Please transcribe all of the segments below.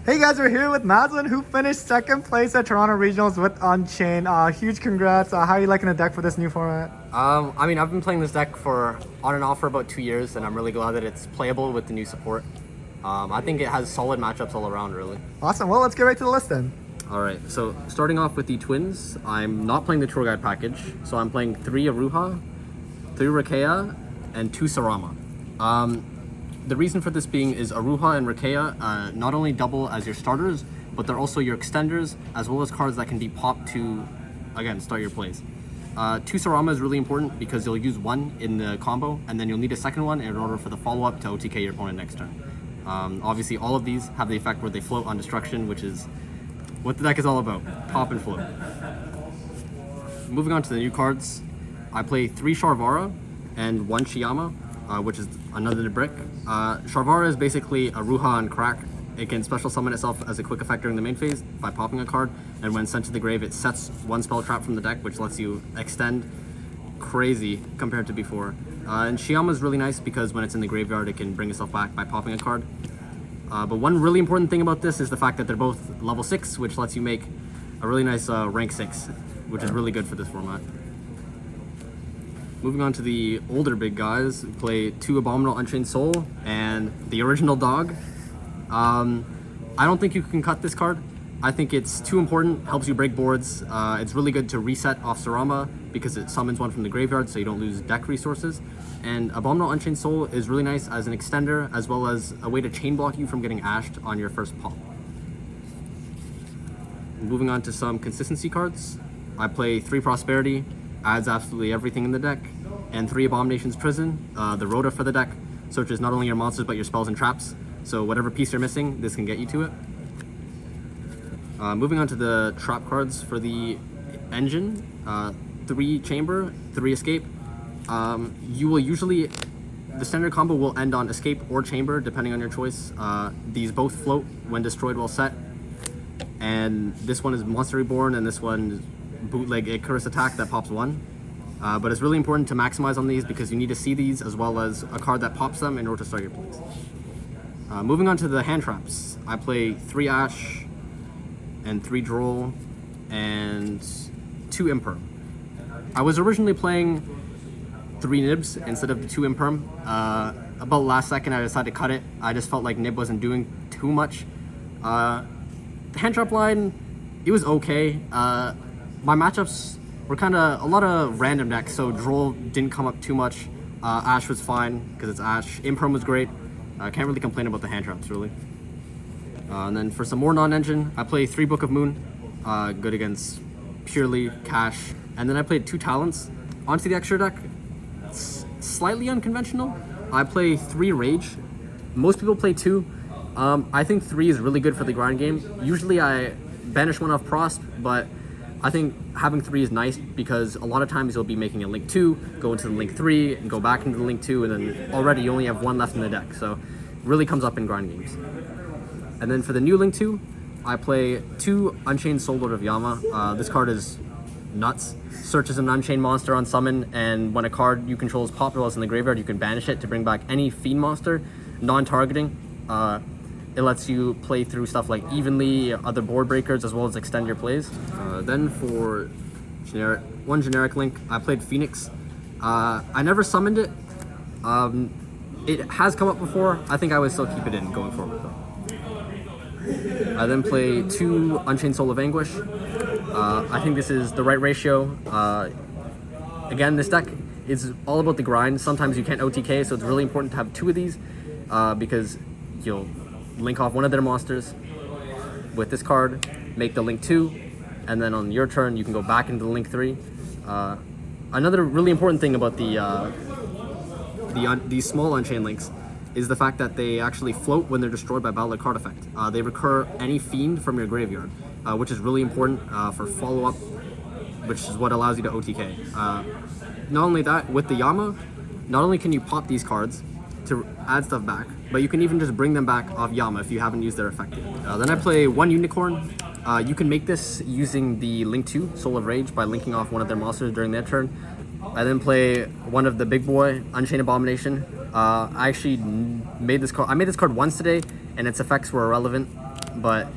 Hey guys, we're here with Maslen, who finished second place at Toronto Regionals with Unchained. Huge congrats. How are you liking the deck for this new format? I mean, I've been playing this deck on and off for about 2 years, and I'm really glad that it's playable with the new support. I think it has solid matchups all around, really. Awesome. Well, let's get right to the list then. All right, so starting off with the twins, I'm not playing the tour guide package, so I'm playing 3 Aruha, 3 Rakea, and 2 Sarama. The reason for this being is Aruha and Rakea not only double as your starters, but they're also your extenders, as well as cards that can be popped to, again, start your plays. 2 Sarama is really important because you'll use 1 in the combo, and then you'll need a second one in order for the follow-up to OTK your opponent next turn. Obviously, all of these have the effect where they float on destruction, which is what the deck is all about, pop and float. Moving on to the new cards, I play 3 Sharvara and 1 Shiyama, which is another brick. Sharvara is basically Aruha on crack. It can special summon itself as a quick effect during the main phase by popping a card, and when sent to the grave, it sets 1 spell trap from the deck, which lets you extend crazy compared to before. And Shiyama is really nice because when it's in the graveyard, it can bring itself back by popping a card. But one really important thing about this is the fact that they're both level 6, which lets you make a really nice rank 6, which is really good for this format. Moving on to the older big guys, we play 2 Abominable Unchained Soul and the original dog. I don't think you can cut this card. I think it's too important, helps you break boards. It's really good to reset off Sarama because it summons 1 from the graveyard so you don't lose deck resources. And Abominable Unchained Soul is really nice as an extender, as well as a way to chain block you from getting ashed on your first pop. Moving on to some consistency cards, I play 3 Prosperity, adds absolutely everything in the deck, and 3 Abomination's Prison, the Rota for the deck, searches not only your monsters but your spells and traps, so whatever piece you're missing, this can get you to it. Moving on to the trap cards for the engine, 3 Chamber, 3 Escape. You will usually, the standard combo will end on Escape or Chamber, depending on your choice. These both float when destroyed while set, and this one is Monster Reborn, and this one is Bootleg Icarus Attack that pops 1. But it's really important to maximize on these because you need to see these as well as a card that pops them in order to start your plays. Moving on to the hand traps, I play 3 Ash and 3 Droll and 2 Imperm. I was originally playing 3 Nibs instead of the 2 Imperm. About last second I decided to cut it. I just felt like Nib wasn't doing too much. The hand trap line, it was okay. My matchups were kind of a lot of random decks, so Droll didn't come up too much. Ash was fine because it's Ash. Imperm was great. I can't really complain about the hand traps really. And then for some more non-engine, I play 3 Book of Moon, good against purely cash. And then I played 2 Talents. Onto the extra deck, it's slightly unconventional. I play 3 Rage. Most people play 2. I think 3 is really good for the grind game. Usually I banish 1 off Prosp, but I think having 3 is nice because a lot of times you'll be making a Link 2, go into the Link 3, and go back into the Link 2, and then already you only have 1 left in the deck, so it really comes up in grind games. And then for the new Link 2, I play 2 Unchained Soul Lord of Yama. This card is nuts. Searches an Unchained monster on summon, and when a card you control is popped while it's in the graveyard, you can banish it to bring back any Fiend monster, non-targeting. It lets you play through stuff like Evenly, other board breakers, as well as extend your plays. Then for one generic Link, I played Phoenix. I never summoned it. It has come up before. I think I would still keep it in going forward though. I then play 2 Unchained Soul of Anguish. I think this is the right ratio. Again, this deck is all about the grind. Sometimes you can't OTK, so it's really important to have 2 of these because you'll link off 1 of their monsters with this card, make the Link 2, and then on your turn you can go back into the Link 3. Another really important thing about these small Unchained Links is the fact that they actually float when they're destroyed by battle card effect. They recur any Fiend from your graveyard, which is really important for follow-up, which is what allows you to OTK. Not only that, with the Yama, not only can you pop these cards to add stuff back, but you can even just bring them back off Yama if you haven't used their effect yet. Then I play 1 Unicorn. You can make this using the Link 2, Soul of Rage, by linking off 1 of their monsters during their turn. I then play 1 of the big boy, Unchained Abomination. I actually made this card. I made this card once today, and its effects were irrelevant. but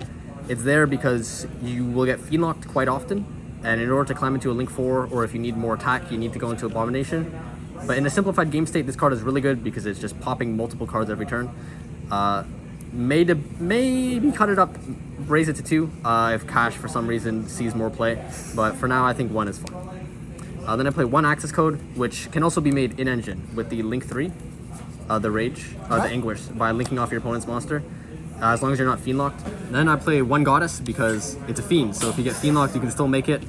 it's there because you will get fiend locked quite often, and in order to climb into a Link 4, or if you need more attack, you need to go into Abomination. But in a simplified game state, this card is really good because it's just popping multiple cards every turn. Maybe cut it up, raise it to 2 if Cash for some reason sees more play, but for now I think 1 is fine. Then I play 1 Access Code, which can also be made in engine with the Link 3, the Rage, the Anguish, by linking off your opponent's monster, as long as you're not fiend locked. Then I play 1 Goddess because it's a fiend, so if you get fiend locked, you can still make it.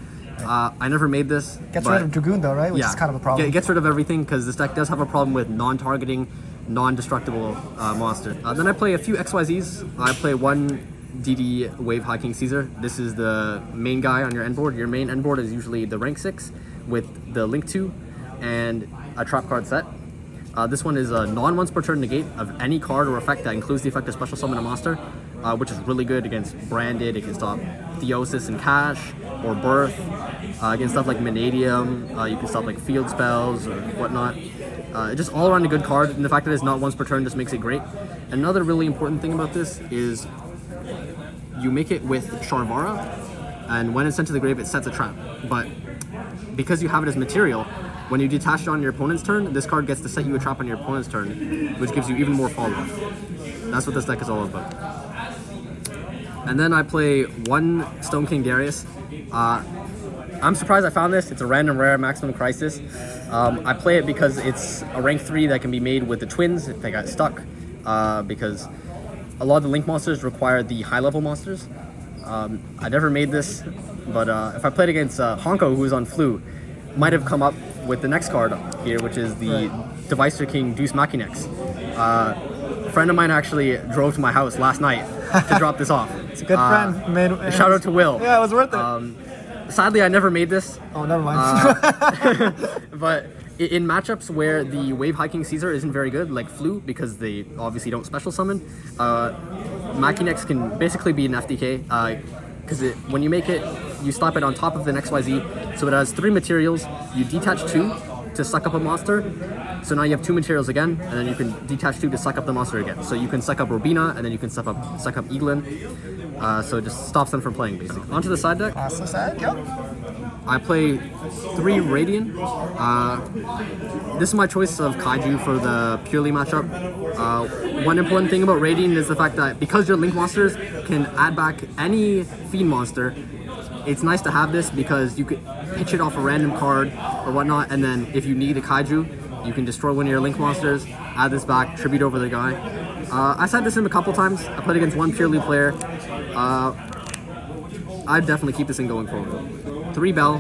I never made this. Gets rid of Dragoon though, right? Which is kind of a problem. It gets rid of everything because this deck does have a problem with non-targeting, non-destructible monster. Then I play a few XYZs. I play 1 DD Wave High King Caesar. This is the main guy on your end board. Your main end board is usually the rank 6 with the Link 2 and a trap card set. This one is a non-once per turn negate of any card or effect that includes the effect of special summon a monster, which is really good against Branded. It can stop Theosis and Cash or Birth. Against stuff like Manadium, you can stop like field spells or whatnot. Just all around a good card, and the fact that it's not once per turn just makes it great. Another really important thing about this is you make it with Sharvara, and when it's sent to the grave, it sets a trap. But because you have it as material, when you detach it on your opponent's turn, this card gets to set you a trap on your opponent's turn, which gives you even more follow-up. That's what this deck is all about. And then I play 1 Stone King Darius. I'm surprised I found this. It's a random rare Maximum Crisis. I play it because it's a rank 3 that can be made with the twins if they got stuck, because a lot of the Link monsters require the high level monsters. I never made this, but if I played against Honko, who's on Flu, might have come up with the next card here, which is the Devicer King Deuce Machinex. A friend of mine actually drove to my house last night to drop this off. It's a good friend. Shout out to Will. Yeah, it was worth it. Sadly, I never made this. Oh, never mind. But in matchups where the Wave High King Caesar isn't very good, like Flu, because they obviously don't special summon, Machinex can basically be an FDK, because when you make it, you slap it on top of an XYZ, so it has 3 materials, you detach 2 to suck up a monster, so now you have 2 materials again, and then you can detach 2 to suck up the monster again. So you can suck up Robina, and then you can suck up Eaglin, so it just stops them from playing, basically. Onto the side deck. Awesome side, yep. I play 3 Radiant. This is my choice of Kaiju for the purely matchup. One important thing about Radiant is the fact that because your Link monsters can add back any Fiend monster, it's nice to have this because you could pitch it off a random card or whatnot, and then if you need a Kaiju, you can destroy one of your Link monsters, add this back, tribute over the guy. I set this in a couple times. I played against 1 purely player. I'd definitely keep this in going forward. 3 Bell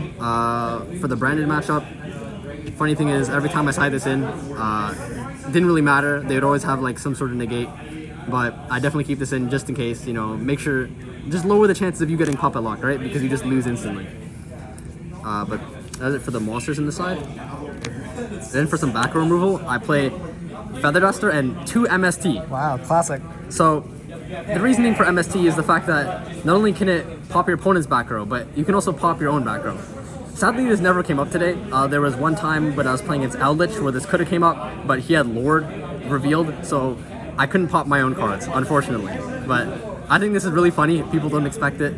for the branded matchup. Funny thing is, every time I side this in, didn't really matter. They would always have like some sort of negate, but I definitely keep this in just in case. You know, make sure, just lower the chances of you getting puppet locked, right? Because you just lose instantly. But that's it for the monsters in the side. Then for some back row removal, I play Feather Duster and 2 MST. Wow, classic. So the reasoning for MST is the fact that not only can it pop your opponent's back row, but you can also pop your own back row. Sadly, this never came up today. There was one time when I was playing against Eldritch where this could have came up, but he had Lord revealed, so I couldn't pop my own cards, unfortunately. But I think this is really funny. People don't expect it.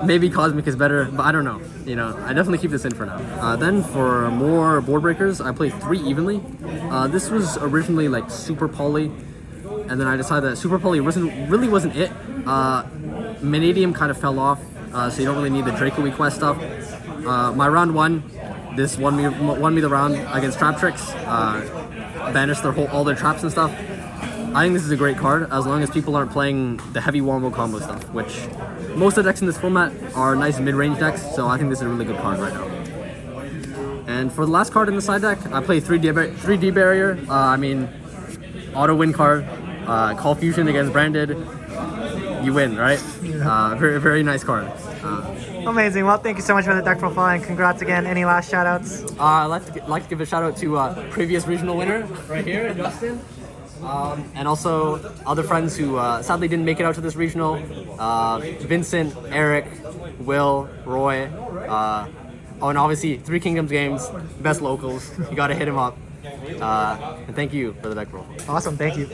Maybe Cosmic is better, but I don't know. You know, I definitely keep this in for now. Then for more board breakers, I play 3 evenly. This was originally like Super Poly, and then I decided that Super Poly really wasn't it. Manadium kind of fell off, so you don't really need the Draco Quest stuff. My round 1, this won me the round against Trap Tricks. Banished all their traps and stuff. I think this is a great card as long as people aren't playing the heavy wombo combo stuff, which most of the decks in this format are nice mid-range decks, so I think this is a really good card right now. And for the last card in the side deck, I play 3D Barrier. I mean, auto win card, Call Fusion against Branded, you win, right? Yeah. Very, very nice card. Amazing. Well, thank you so much for the deck profile, and congrats again. Any last shout outs? I'd like to give a shout out to previous regional winner right here, Justin. And also other friends who sadly didn't make it out to this regional. Vincent, Eric, Will, Roy, and obviously 3 Kingdoms Games, best locals. You gotta hit him up. And thank you for the deck roll. Awesome, thank you.